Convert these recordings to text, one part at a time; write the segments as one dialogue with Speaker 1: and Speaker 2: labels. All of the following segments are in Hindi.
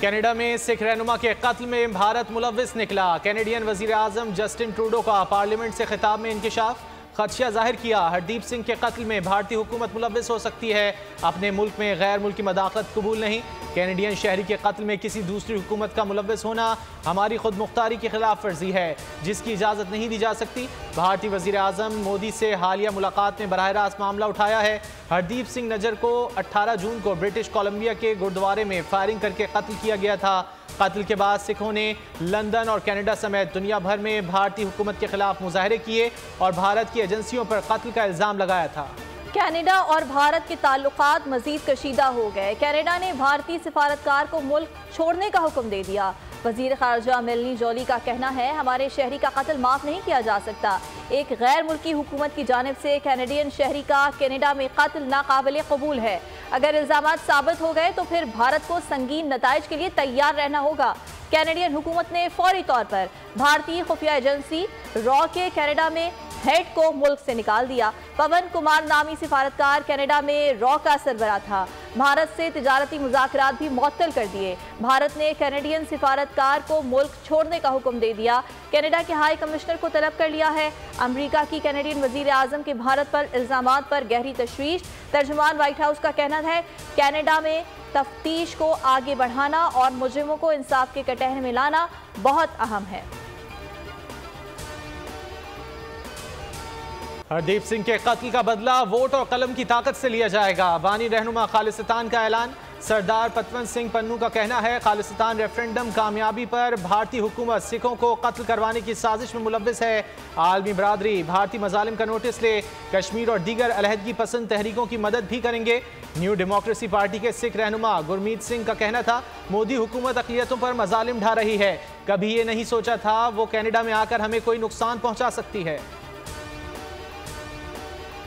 Speaker 1: कनाडा में सिख रहनुमा के कत्ल में भारत मुलव्विस निकला। कैनेडियन वजीर आजम जस्टिन ट्रूडो का पार्लियामेंट से खिताब में इंकिशाफ, खदशा जाहिर किया हरदीप सिंह के कत्ल में भारतीय हुकूमत मुलव्विस हो सकती है, अपने मुल्क में गैर मुल्की मदाखलत कबूल नहीं। कैनेडियन शहरी के कत्ल में किसी दूसरी हुकूमत का मुलव्विस होना हमारी खुद मुख्तारी की खिलाफ वर्जी है, जिसकी इजाज़त नहीं दी जा सकती। भारतीय वजीर आजम मोदी से हालिया मुलाकात में बराह रास्त मामला उठाया है। हरदीप सिंह नजर को 18 जून को ब्रिटिश कोलंबिया के गुरुद्वारे में फायरिंग करके कत्ल किया गया था। कत्ल के बाद सिखों ने लंदन और कनाडा समेत दुनिया भर में भारतीय हुकूमत के खिलाफ मुजाहरे किए और भारत की एजेंसियों पर कत्ल का इल्जाम लगाया था।
Speaker 2: कनाडा और भारत के ताल्लुकात मजीद कशीदा हो गए। कनाडा ने भारतीय सिफारतकार को मुल्क छोड़ने का हुक्म दे दिया। वजीर खारजा मेलनी जोली का कहना है, हमारे शहरी का कत्ल माफ नहीं किया जा सकता। एक गैर मुल्की हुकूमत की जानिब से कैनेडियन शहरी का कनाडा में कत्ल नाकाबिल कबूल है। अगर इल्जामात साबित हो गए तो फिर भारत को संगीन नताइज के लिए तैयार रहना होगा। कैनेडियन हुकूमत ने फौरी तौर पर भारतीय खुफिया एजेंसी रॉ के कनाडा में हेड को मुल्क से निकाल दिया। पवन कुमार नामी सिफारतकार कनाडा में रॉ का सरबराह था। भारत से तिजारती मुज़ाकरात भी मुअत्तल कर दिए। भारत ने कैनेडियन सिफारतकार को मुल्क छोड़ने का हुक्म दे दिया। कनाडा के हाई कमिश्नर को तलब कर लिया है। अमरीका की कैनेडियन वजीर आजम के भारत पर इल्जामात पर गहरी तशवीश। तर्जुमान व्हाइट हाउस का कहना है, कनाडा में तफ्तीश को आगे बढ़ाना और मुजरिमों को इंसाफ के कटहरे में लाना बहुत अहम है।
Speaker 1: हरदीप सिंह के कत्ल का बदला वोट और कलम की ताकत से लिया जाएगा। बानी रहनुमा खालिस्तान का ऐलान। सरदार पतवंत सिंह पन्नू का कहना है, खालिस्तान रेफरेंडम कामयाबी पर भारतीय हुकूमत सिखों को कत्ल करवाने की साजिश में मुलव्विस है। आलमी बरादरी भारतीय मजालिम का नोटिस ले कश्मीर और दीगर अलहदगी पसंद तहरीकों की मदद भी करेंगे। न्यू डेमोक्रेसी पार्टी के सिख रहनुमा गुरमीत सिंह का कहना था, मोदी हुकूमत अक़लियतों पर मजालिम ढा रही है, कभी ये नहीं सोचा था वो कनाडा में आकर हमें कोई नुकसान पहुंचा सकती है।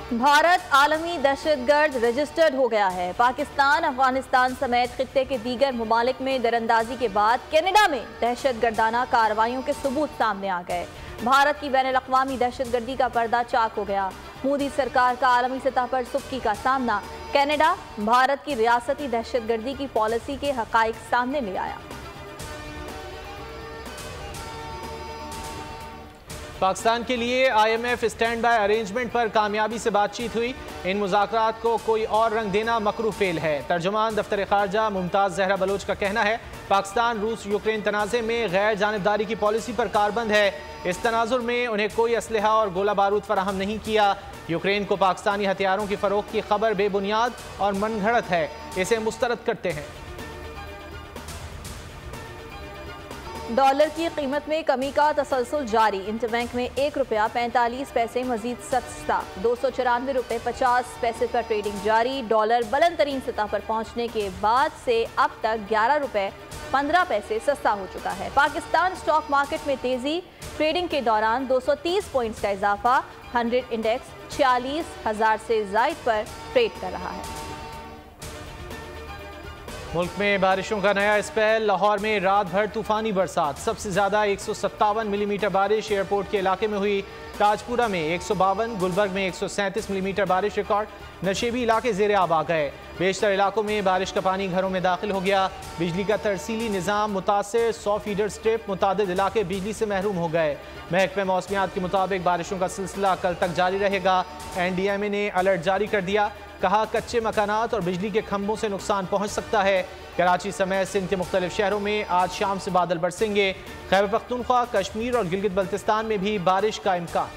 Speaker 2: भारत आलमी दहशतगर्द रजिस्टर्ड हो गया है। पाकिस्तान, अफगानिस्तान समेत खित्ते के दीगर ममालिक में दरअंदाजी के बाद कनाडा में दहशतगर्दाना कार्रवाइयों के सबूत सामने आ गए। भारत की बैनुल-अक़वामी दहशतगर्दी का पर्दा चाक हो गया। मोदी सरकार का आलमी सतह पर सुख्ती का सामना। कनाडा भारत की रियासती दहशतगर्दी की पॉलिसी के हक़ाइक़ सामने ले आया।
Speaker 1: पाकिस्तान के लिए IMF स्टैंड बाय अरेंजमेंट पर कामयाबी से बातचीत हुई। इन मुज़ाकरात को कोई और रंग देना मकरूह फेल है। तर्जुमान दफ्तर खारजा मुमताज़ जहरा बलोच का कहना है, पाकिस्तान रूस यूक्रेन तनाज़े में गैर जानिबदारी की पॉलिसी पर कारबंद है। इस तनाजुर में उन्हें कोई असलहा और गोला बारूद फराहम नहीं किया। यूक्रेन को पाकिस्तानी हथियारों की फ़रोख्त की खबर बेबुनियाद और मनगढ़ंत है, इसे मुस्तरद करते हैं।
Speaker 2: डॉलर की कीमत में कमी का तसलसल जारी। इंटरबैंक में ₹1.45 मजीद सस्ता, ₹294.50 पर ट्रेडिंग जारी। डॉलर बुलंद तरीन सतह पर पहुंचने के बाद से अब तक ₹11.15 सस्ता हो चुका है। पाकिस्तान स्टॉक मार्केट में तेजी। ट्रेडिंग के दौरान 230 पॉइंट्स का इजाफा। 100 इंडेक्स 46,000 से ज़ायद पर ट्रेड कर रहा है।
Speaker 1: मुल्क में बारिशों का नया स्पेल। लाहौर में रात भर तूफानी बरसात, सबसे ज़्यादा 157 मिलीमीटर बारिश एयरपोर्ट के इलाके में हुई। ताजपुरा में 152, गुलबर्ग में 137 मिलीमीटर बारिश रिकॉर्ड। नशेबी इलाके ज़ेर आब आ गए। बेशतर इलाकों में बारिश का पानी घरों में दाखिल हो गया। बिजली का तरसीली निज़ाम मुतासर, 100 फीडर स्ट्रिप, मुतादिद इलाके बिजली से महरूम हो गए। महकमे मौसमियात के मुताबिक बारिशों का सिलसिला कल तक जारी रहेगा। NDMA ने अलर्ट जारी कर दिया, कहा कच्चे मकानात और बिजली के खंभों से नुकसान पहुंच सकता है। कराची समेत सिंध के मुख्तलिफ शहरों में आज शाम से बादल बरसेंगे। खैबर पख्तूनख्वा, कश्मीर और गिलगित बल्तिस्तान में भी बारिश का इम्कान।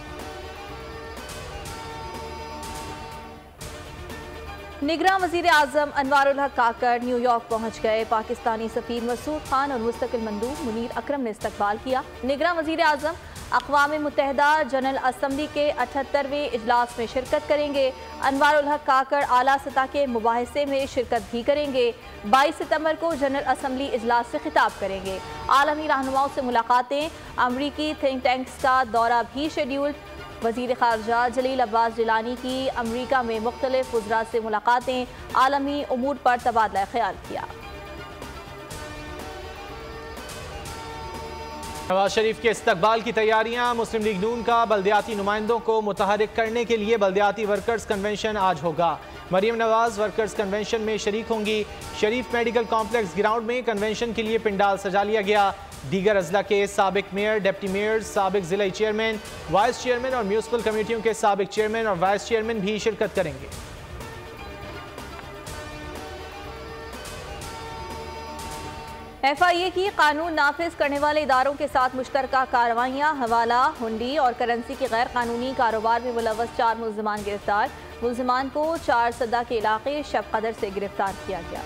Speaker 2: निगरान वजीर आजम अनवारुल हक काकड़ न्यूयॉर्क पहुंच गए। पाकिस्तानी सफीर मसूद खान और मुस्तकिल मंदूब मुनीर अकरम ने इस्तकबाल किया। निगरान वजीर आजम अक़वाम मुत्तहिदा जनरल असम्बली के 78वें इजलास में शिरकत करेंगे। अनवारुल हक काकड़ आला सतह के मुबाहिसे में शिरकत भी करेंगे। 22 सितंबर को जनरल असम्बली इजलास से खिताब करेंगे। आलमी रहनुमाओं से मुलाकातें, अमरीकी थिंक टैंक्स का दौरा भी शेड्यूल्ड। वज़ीर ख़ारजा जलील अब्बास जिलानी की अमरीका में मुख्तलिफ वज़रा से मुलाकातें, आलमी उमूर पर तबादला ख्याल किया।
Speaker 1: नवाज शरीफ के इस्तकबाल की तैयारियां। मुस्लिम लीग नून का बल्दियाती नुमाइंदों को मुतहरिक करने के लिए बल्दियाती वर्कर्स कन्वेंशन आज होगा। मरियम नवाज वर्कर्स कन्वेंशन में शरीक होंगी। शरीफ मेडिकल कॉम्प्लेक्स ग्राउंड में कन्वेंशन के लिए पिंडाल सजा लिया गया। दीगर अजला के साबिक मेयर, डिप्टी मेयर, साबिक जिला चेयरमैन, वाइस चेयरमैन और म्यूनसिपल कमेटियों के साबिक चेयरमैन और वाइस चेयरमैन भी शिरकत करेंगे।
Speaker 2: FIA की कानून नाफिज करने वाले इदारों के साथ मुश्तरका कार्रवाइयाँ, हवाला, हुंडी और करेंसी के गैर कानूनी कारोबार में मुलव्वस 4 मुल्ज़िमान गिरफ्तार। मुल्ज़िमान को 4 सदा के इलाके शब कदर से गिरफ्तार किया गया।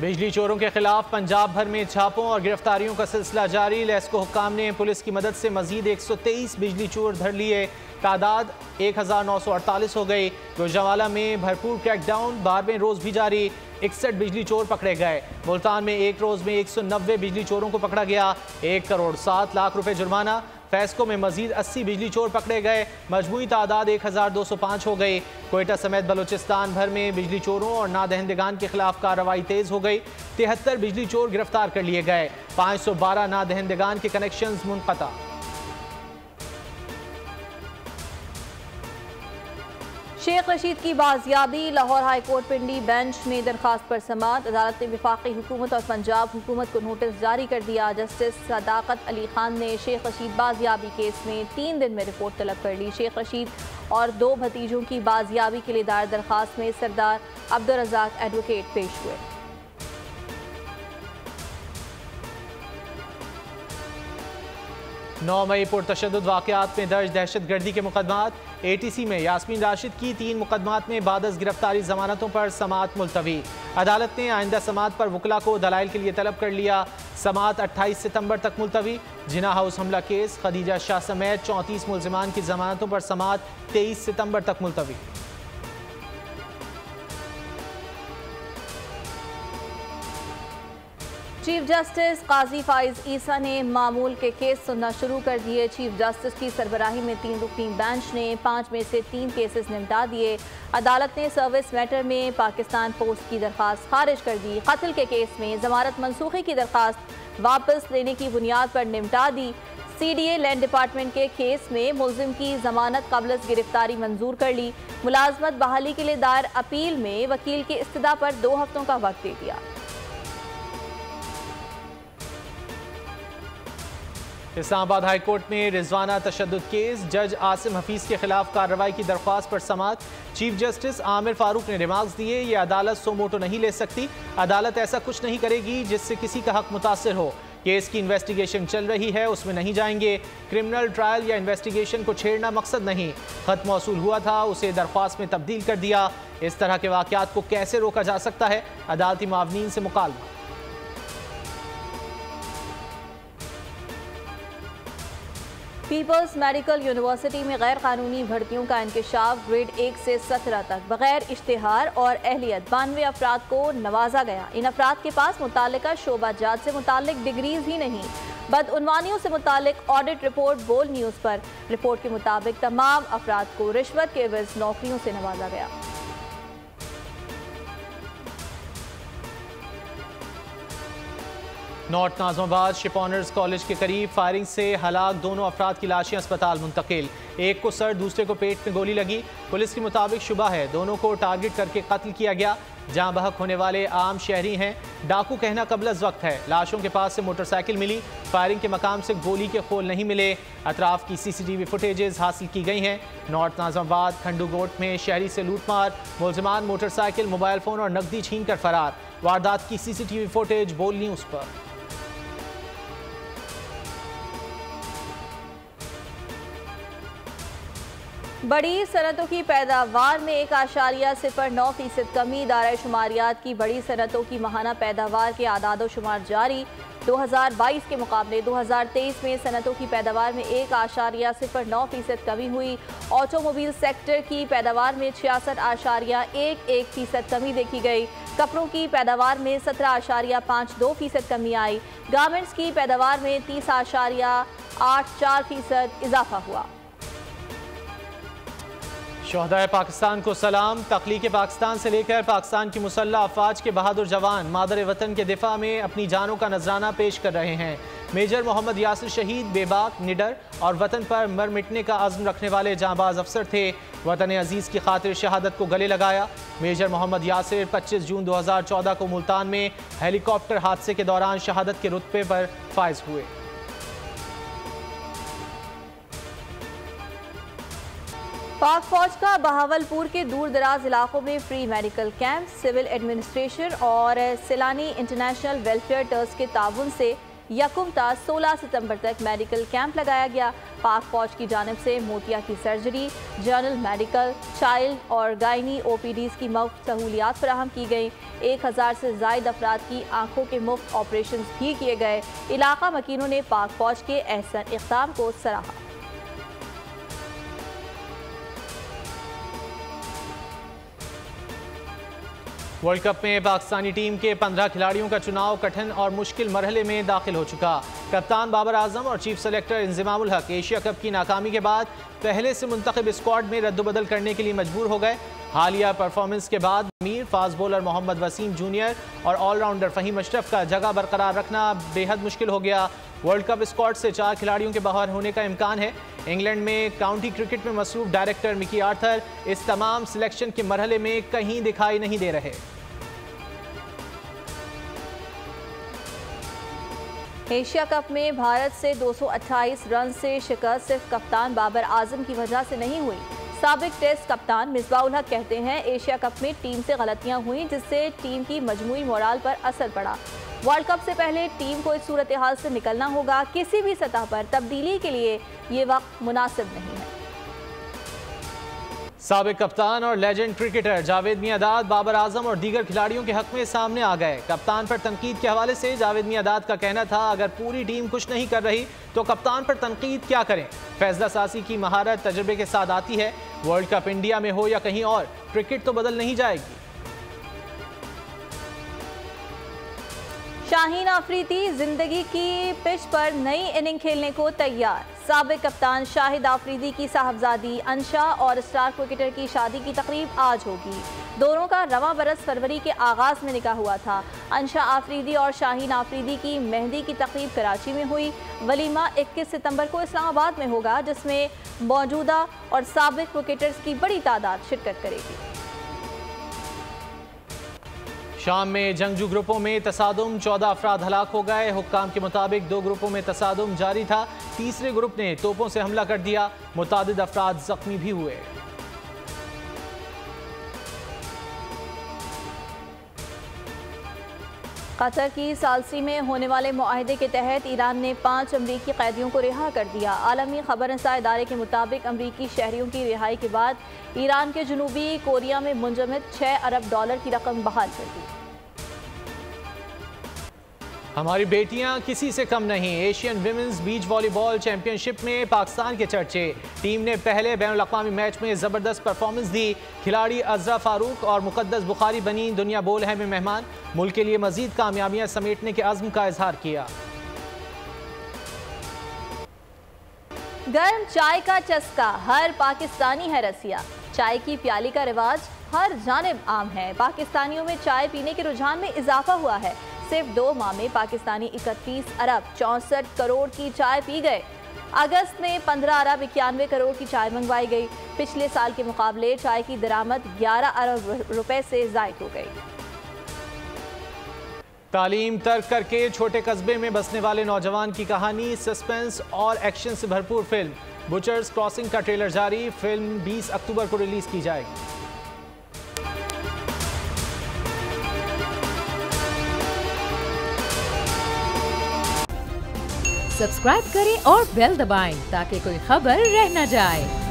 Speaker 1: बिजली चोरों के खिलाफ पंजाब भर में छापों और गिरफ्तारियों का सिलसिला जारी। लेस्को हुक्काम ने पुलिस की मदद से मजीद 123 बिजली चोर धर लिए। तादाद 1948 हो गई। गुजरांवाला में भरपूर क्रैकडाउन, 12वें रोज़ भी जारी। 61 बिजली चोर पकड़े गए। मुल्तान में एक रोज़ में 190 बिजली चोरों को पकड़ा गया। 1 करोड़ 7 लाख रुपए जुर्माना। फैस्को में मजीद 80 बिजली चोर पकड़े गए। मजमूई तादाद 1205 हो गई। कोयटा समेत बलूचिस्तान भर में बिजली चोरों और नादहंदगान के खिलाफ कार्रवाई तेज हो गई। 73 बिजली चोर गिरफ्तार कर लिए गए। 512 नादहंदगान के कनेक्शंस मुनक़ता।
Speaker 2: शेख रशीद की बाजियाबी। लाहौर हाई कोर्ट पिंडी बेंच में दरखास्त पर समाअत। अदालत ने वफाकी हुकूमत और पंजाब हुकूमत को नोटिस जारी कर दिया। जस्टिस सदाकत अली खान ने शेख रशीद बाजियाबी केस में 3 दिन में रिपोर्ट तलब कर ली। शेख रशीद और 2 भतीजों की बाजियाबी के लिए दायर दरखास्त में सरदार अब्दुल रज़ाक एडवोकेट पेश हुए।
Speaker 1: 9 मई पुरतशद्दुद वाक़यात में दर्ज दहशत गर्दी के मुकदमात। ATC में यास्मीन राशिद की 3 मुकदमात में बादस गिरफ्तारी जमानतों पर समाअत मुलतवी। अदालत ने आइंदा समाअत पर वकला को दलाइल के लिए तलब कर लिया। समाअत 28 सितंबर तक मुलतवी। जिना हाउस हमला केस खदीजा शाह समेत 34 मुल्ज़िमान की जमानतों पर समाअत 23 सितंबर तक मुलतवी।
Speaker 2: चीफ जस्टिस काजी फाइज ईसा ने मामूल के केस सुनना शुरू कर दिए। चीफ जस्टिस की सरबराही में 3 रुकनी बेंच ने 5 में से 3 केसेस निपटा दिए। अदालत ने सर्विस मैटर में पाकिस्तान पोस्ट की दरख्वास्त खारिज कर दी। कत्ल के केस में जमानत मनसूखी की दरख्वास्त वापस लेने की बुनियाद पर निपटा दी। CDA लैंड डिपार्टमेंट के केस में मुल्जिम की जमानत कबल गिरफ्तारी मंजूर कर ली। मुलाजमत बहाली के लिए दायर अपील में वकील की इस्तदा पर 2 हफ्तों का वक्त दे दिया।
Speaker 1: इस्लामाबाद हाई कोर्ट में रिजवाना तशद्दुद केस। जज आसिम हफीज के खिलाफ कार्रवाई की दरख्वास्त पर समाअत। चीफ जस्टिस आमिर फारूक ने रिमार्क्स दिए, ये अदालत सोमोटो नहीं ले सकती। अदालत ऐसा कुछ नहीं करेगी जिससे किसी का हक मुतासिर हो। केस की इन्वेस्टिगेशन चल रही है, उसमें नहीं जाएंगे। क्रिमिनल ट्रायल या इन्वेस्टिगेशन को छेड़ना मकसद नहीं। खत मौसूल हुआ था, उसे दरख्वास्त में तब्दील कर दिया। इस तरह के वाक़यात को कैसे रोका जा सकता है? अदालती मावनीन से मुकालमा।
Speaker 2: पीपल्स मेडिकल यूनिवर्सिटी में गैर कानूनी भर्तियों का इंकशाफ। ग्रेड 1 से 17 तक बगैर इश्तिहार और अहलियत 92 अफराद को नवाजा गया। इन अफराद के पास मुतालिका शोबा जात से मुतालिक डिग्रीज ही नहीं, बदउनवानियों से मुतालिक ऑडिट रिपोर्ट बोल न्यूज़ पर। रिपोर्ट के मुताबिक तमाम अफराद को रिश्वत के एवज नौकरियों से नवाजा गया।
Speaker 1: नॉर्थ नाज़िमाबाद शिपॉनर्स कॉलेज के करीब फायरिंग से हलाक 2 अफराद की लाशें अस्पताल मुंतकिल। एक को सर, दूसरे को पेट में गोली लगी। पुलिस के मुताबिक शुबा है दोनों को टारगेट करके कत्ल किया गया। जहां बहक होने वाले आम शहरी हैं। डाकू कहना कबलज वक्त है। लाशों के पास से मोटरसाइकिल मिली। फायरिंग के मकाम से गोली के खोल नहीं मिले। अतराफ की CCTV फुटेजेस हासिल की गई हैं। नॉर्थ नाज़िमाबाद खंडूगोट में शहरी से लूटमार। मुल्जिमान मोटरसाइकिल, मोबाइल फ़ोन और नकदी छीन कर फरार। वारदात की CCTV फुटेज बोल न्यूज़ पर।
Speaker 2: बड़ी सनतों की पैदावार में 1.09% कमी। दायरा शुमारियात की बड़ी सनतों की माहाना पैदावार के आदाद शुमार जारी। 2022 के मुकाबले 2023 में सनतों की पैदावार में 1.09% कमी हुई। ऑटोमोबाइल सेक्टर की पैदावार में 66.11% कमी देखी गई। कपड़ों की पैदावार में 17.52% कमी आई। गारमेंट्स की पैदावार में 30.84% इजाफा हुआ।
Speaker 1: शोहदाए पाकिस्तान को सलाम। तख्लीक पाकिस्तान से लेकर पाकिस्तान की मुसल्लह अफवाज के बहादुर जवान मादर वतन के दिफा में अपनी जानों का नजराना पेश कर रहे हैं। मेजर मोहम्मद यासिर शहीद बेबाक, निडर और वतन पर मर मिटने का अज़्म रखने वाले जांबाज अफसर थे। वतन अजीज़ की खातिर शहादत को गले लगाया। मेजर मोहम्मद यासिर 25 जून 2014 को मुल्तान में हेलीकॉप्टर हादसे के दौरान शहादत के रुतबे पर फाइज हुए।
Speaker 2: पाक फौज का बहावलपुर के दूर दराज इलाकों में free medical camp, civil administration और सैलानी इंटरनेशनल वेलफेयर ट्रस्ट के ताउन से यकुम ता 16 सितंबर तक मेडिकल कैंप लगाया गया। पाक फौज की जानिब से मोतिया की सर्जरी, जनरल मेडिकल, चाइल्ड और गायनी OPDs की मुफ्त सहूलियात फराहम की गई। 1000 से ज़ायद अफराद की आंखों के मुफ्त ऑपरेशन भी किए गए। इलाका मकीनों ने पाक फौज के एहसन इक़दाम को सराहा।
Speaker 1: वर्ल्ड कप में पाकिस्तानी टीम के 15 खिलाड़ियों का चुनाव कठिन और मुश्किल मरहले में दाखिल हो चुका। कप्तान बाबर आजम और चीफ सेलेक्टर इंज़िमामुल हक एशिया कप की नाकामी के बाद पहले से मुंतखब स्क्वाड में रद्दबदल करने के लिए मजबूर हो गए। हालिया परफॉर्मेंस के बाद Mir, fast bowler Mohammad Wasim junior और ऑलराउंडर फ़हीम अशरफ का जगह बरकरार रखना बेहद मुश्किल हो गया। वर्ल्ड कप स्क्वाड से 4 खिलाड़ियों के बाहर होने का इम्कान है। इंग्लैंड में काउंटी क्रिकेट में मसरूफ डायरेक्टर मिकी आर्थर इस तमाम सिलेक्शन के मरहले में कहीं दिखाई नहीं दे रहे।
Speaker 2: एशिया कप में भारत से 228 रन से शिकस्त सिर्फ कप्तान बाबर आजम की वजह से नहीं हुई। साबिक टेस्ट कप्तान मिसबाउल हक कहते हैं एशिया कप में टीम से गलतियां हुई जिससे टीम की मजमूई मोराल पर असर पड़ा। वर्ल्ड कप से पहले टीम को इस सूरत हाल से निकलना होगा। किसी भी सतह पर तब्दीली के लिए ये वक्त मुनासिब नहीं है।
Speaker 1: साबिक कप्तान और लेजेंड क्रिकेटर जावेद मियांदाद बाबर आजम और दीगर खिलाड़ियों के हक में सामने आ गए। कप्तान पर तनकीद के हवाले से जावेद मियांदाद का कहना था, अगर पूरी टीम कुछ नहीं कर रही तो कप्तान पर तनकीद क्या करें। फैसला सासी की महारत तजुर्बे के साथ आती है। वर्ल्ड कप इंडिया में हो या कहीं और, क्रिकेट तो बदल नहीं जाएगी।
Speaker 2: शाहीन आफरीदी जिंदगी की पिच पर नई इनिंग खेलने को तैयार। साबिक कप्तान शाहिद आफरीदी की साहबजादी अंशा और स्टार क्रिकेटर की शादी की तकरीब आज होगी। दोनों का रवां बरस फरवरी के आगाज में निकाह हुआ था। अंशा आफरीदी और शाहीन आफरीदी की मेहंदी की तकरीब कराची में हुई। वलीमा 21 सितंबर को इस्लामाबाद में होगा, जिसमें मौजूदा और साबिक क्रिकेटर्स की बड़ी तादाद शिरकत करेगी।
Speaker 1: शाम में जंगजू ग्रुपों में तसादुम, 14 अफराद हलाक हो गए। हुक्काम के मुताबिक 2 ग्रुपों में तसादुम जारी था। तीसरे ग्रुप ने तोपों से हमला कर दिया। मुतादिद अफराद जख्मी भी हुए।
Speaker 2: कतर की सालसी में होने वाले मुआहदे के तहत ईरान ने 5 अमरीकी कैदियों को रिहा कर दिया। आलमी खबररसा इदारे के मुताबिक अमरीकी शहरियों की रिहाई के बाद ईरान के जनूबी कोरिया में मुंजमद $6 अरब की रकम बहाल कर दी।
Speaker 1: हमारी बेटियां किसी से कम नहीं। Asian women's beach volleyball championship में पाकिस्तान के चर्चे। टीम ने पहले बैनुल-अक़वामी मैच में ज़बरदस्त परफॉर्मेंस दी। खिलाड़ी अज़रा फारूक और मुक़द्दस बुखारी बनी दुनिया बोल है में मेहमान। मुल्क के लिए मज़ीद कामयाबियां समेटने के अज़्म का इजहार किया।
Speaker 2: गर्म चाय का चस्का, हर पाकिस्तानी है रसिया। चाय की प्याली का रिवाज हर जानिब आम है। पाकिस्तानियों में चाय पीने के रुझान में इजाफा हुआ है। सिर्फ 2 माह में पाकिस्तानी 31 अरब 64 करोड़ की चाय पी गए। अगस्त में 15 अरब 91 करोड़ की चाय मंगवाई गई। पिछले साल के मुकाबले चाय की दरामद 11 अरब रुपए से ज़ायद हो गई।
Speaker 1: तालीम तर्क करके छोटे कस्बे में बसने वाले नौजवान की कहानी, सस्पेंस और एक्शन से भरपूर फिल्म। बुचर्स क्रॉसिंग का ट्रेलर जारी। फिल्म 20 अक्टूबर को रिलीज की जाएगी।
Speaker 3: सब्सक्राइब करें और बेल दबाएं ताकि कोई खबर रह न जाए।